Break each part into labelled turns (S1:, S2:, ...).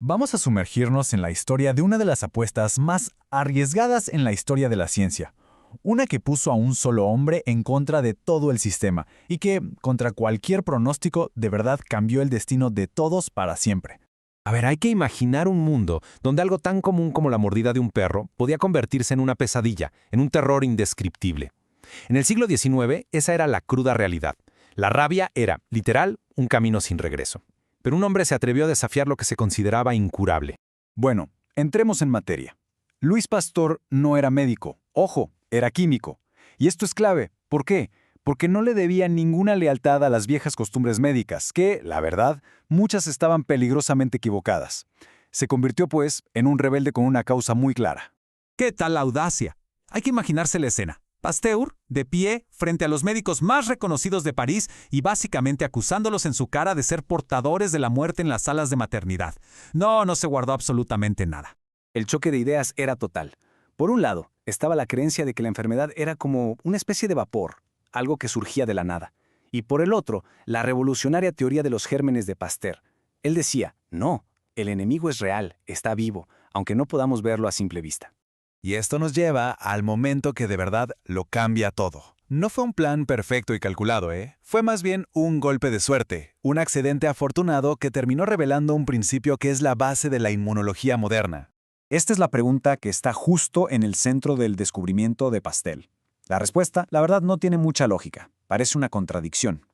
S1: Vamos a sumergirnos en la historia de una de las apuestas más arriesgadas en la historia de la ciencia. Una que puso a un solo hombre en contra de todo el sistema y que, contra cualquier pronóstico, de verdad cambió el destino de todos para siempre.
S2: A ver, hay que imaginar un mundo donde algo tan común como la mordida de un perro podía convertirse en una pesadilla, en un terror indescriptible. En el siglo XIX, esa era la cruda realidad. La rabia era, literal, un camino sin regreso. Pero un hombre se atrevió a desafiar lo que se consideraba incurable.
S1: Bueno, entremos en materia. Luis Pasteur no era médico, ojo, era químico. Y esto es clave. ¿Por qué? Porque no le debía ninguna lealtad a las viejas costumbres médicas, que, la verdad, muchas estaban peligrosamente equivocadas. Se convirtió, pues, en un rebelde con una causa muy clara.
S3: ¿Qué tal la audacia? Hay que imaginarse la escena. Pasteur, de pie, frente a los médicos más reconocidos de París y básicamente acusándolos en su cara de ser portadores de la muerte en las salas de maternidad. No se guardó absolutamente nada.
S4: El choque de ideas era total. Por un lado, estaba la creencia de que la enfermedad era como una especie de vapor, algo que surgía de la nada. Y por el otro, la revolucionaria teoría de los gérmenes de Pasteur. Él decía, no, el enemigo es real, está vivo, aunque no podamos verlo a simple vista.
S5: Y esto nos lleva al momento que de verdad lo cambia todo. No fue un plan perfecto y calculado, ¿eh? Fue más bien un golpe de suerte, un accidente afortunado que terminó revelando un principio que es la base de la inmunología moderna.
S1: Esta es la pregunta que está justo en el centro del descubrimiento de Pasteur. La respuesta, la verdad, no tiene mucha lógica. Parece una contradicción.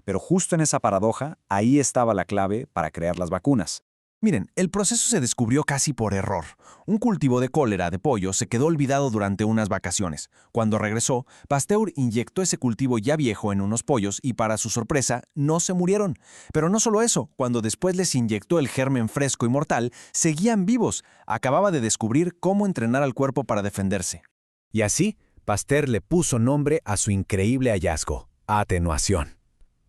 S1: Pero justo en esa paradoja, ahí estaba la clave para crear las vacunas.
S5: Miren, el proceso se descubrió casi por error. Un cultivo de cólera de pollo se quedó olvidado durante unas vacaciones. Cuando regresó, Pasteur inyectó ese cultivo ya viejo en unos pollos y, para su sorpresa, no se murieron. Pero no solo eso, cuando después les inyectó el germen fresco y mortal, seguían vivos. Acababa de descubrir cómo entrenar al cuerpo para defenderse.
S2: Y así, Pasteur le puso nombre a su increíble hallazgo: atenuación.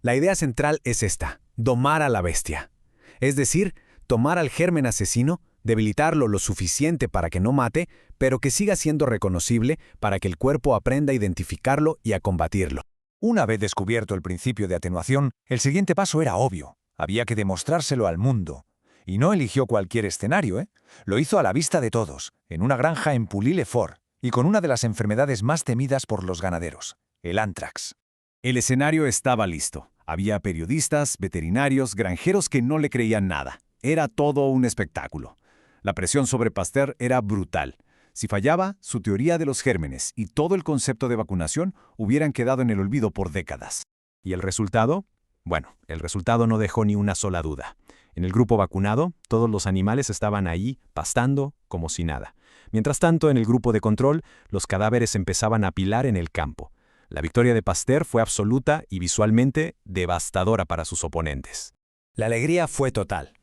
S2: La idea central es esta: domar a la bestia. Es decir, tomar al germen asesino, debilitarlo lo suficiente para que no mate, pero que siga siendo reconocible para que el cuerpo aprenda a identificarlo y a combatirlo.
S6: Una vez descubierto el principio de atenuación, el siguiente paso era obvio. Había que demostrárselo al mundo. Y no eligió cualquier escenario, ¿eh? Lo hizo a la vista de todos, en una granja en Pouilly-le-Fort, y con una de las enfermedades más temidas por los ganaderos, el ántrax.
S1: El escenario estaba listo. Había periodistas, veterinarios, granjeros que no le creían nada. Era todo un espectáculo. La presión sobre Pasteur era brutal. Si fallaba, su teoría de los gérmenes y todo el concepto de vacunación hubieran quedado en el olvido por décadas.
S2: ¿Y el resultado? Bueno, el resultado no dejó ni una sola duda. En el grupo vacunado, todos los animales estaban ahí, pastando, como si nada. Mientras tanto, en el grupo de control, los cadáveres empezaban a apilar en el campo. La victoria de Pasteur fue absoluta y visualmente devastadora para sus oponentes.
S7: La alegría fue total.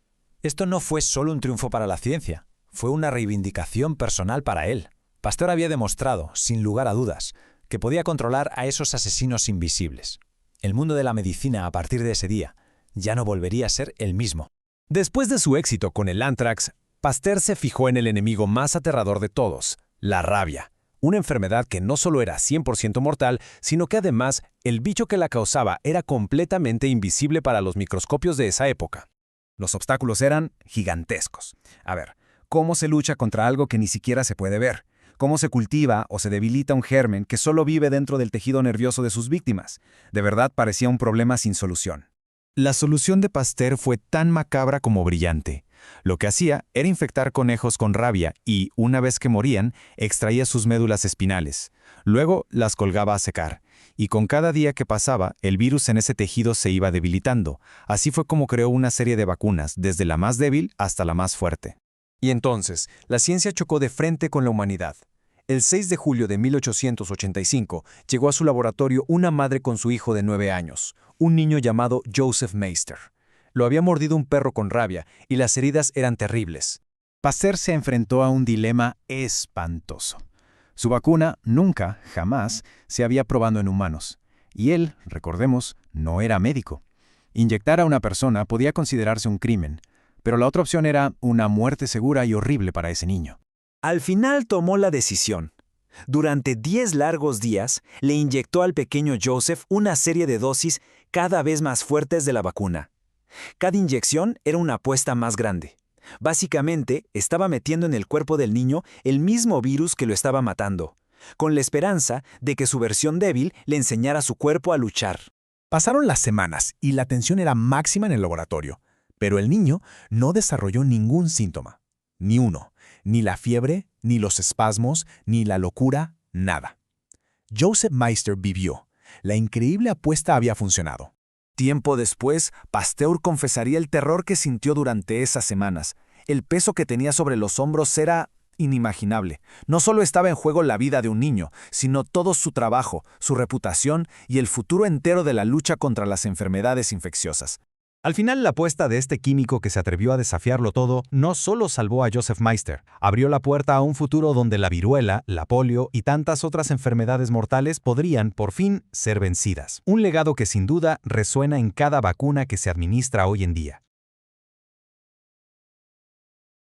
S7: Esto no fue solo un triunfo para la ciencia, fue una reivindicación personal para él. Pasteur había demostrado, sin lugar a dudas, que podía controlar a esos asesinos invisibles. El mundo de la medicina a partir de ese día ya no volvería a ser el mismo.
S2: Después de su éxito con el ántrax, Pasteur se fijó en el enemigo más aterrador de todos: la rabia. Una enfermedad que no solo era 100% mortal, sino que además el bicho que la causaba era completamente invisible para los microscopios de esa época.
S1: Los obstáculos eran gigantescos. A ver, ¿cómo se lucha contra algo que ni siquiera se puede ver? ¿Cómo se cultiva o se debilita un germen que solo vive dentro del tejido nervioso de sus víctimas? De verdad parecía un problema sin solución. La solución de Pasteur fue tan macabra como brillante. Lo que hacía era infectar conejos con rabia y, una vez que morían, extraía sus médulas espinales. Luego las colgaba a secar. Y con cada día que pasaba, el virus en ese tejido se iba debilitando. Así fue como creó una serie de vacunas, desde la más débil hasta la más fuerte. Y entonces, la ciencia chocó de frente con la humanidad. El 6 de julio de 1885 llegó a su laboratorio una madre con su hijo de 9 años, un niño llamado Joseph Meister. Lo había mordido un perro con rabia y las heridas eran terribles. Pasteur se enfrentó a un dilema espantoso. Su vacuna nunca, jamás, se había probado en humanos. Y él, recordemos, no era médico. Inyectar a una persona podía considerarse un crimen, pero la otra opción era una muerte segura y horrible para ese niño.
S7: Al final tomó la decisión. Durante 10 largos días, le inyectó al pequeño Joseph una serie de dosis cada vez más fuertes de la vacuna. Cada inyección era una apuesta más grande.
S1: Básicamente, estaba metiendo en el cuerpo del niño el mismo virus que lo estaba matando, con la esperanza de que su versión débil le enseñara a su cuerpo a luchar.
S2: Pasaron las semanas y la tensión era máxima en el laboratorio, pero el niño no desarrolló ningún síntoma. Ni uno. Ni la fiebre, ni los espasmos, ni la locura, nada. Joseph Meister vivió. La increíble apuesta había funcionado.
S4: Tiempo después, Pasteur confesaría el terror que sintió durante esas semanas. El peso que tenía sobre los hombros era inimaginable. No solo estaba en juego la vida de un niño, sino todo su trabajo, su reputación y el futuro entero de la lucha contra las enfermedades infecciosas.
S8: Al final, la apuesta de este químico que se atrevió a desafiarlo todo no solo salvó a Joseph Meister, abrió la puerta a un futuro donde la viruela, la polio y tantas otras enfermedades mortales podrían, por fin, ser vencidas. Un legado que sin duda resuena en cada vacuna que se administra hoy en día.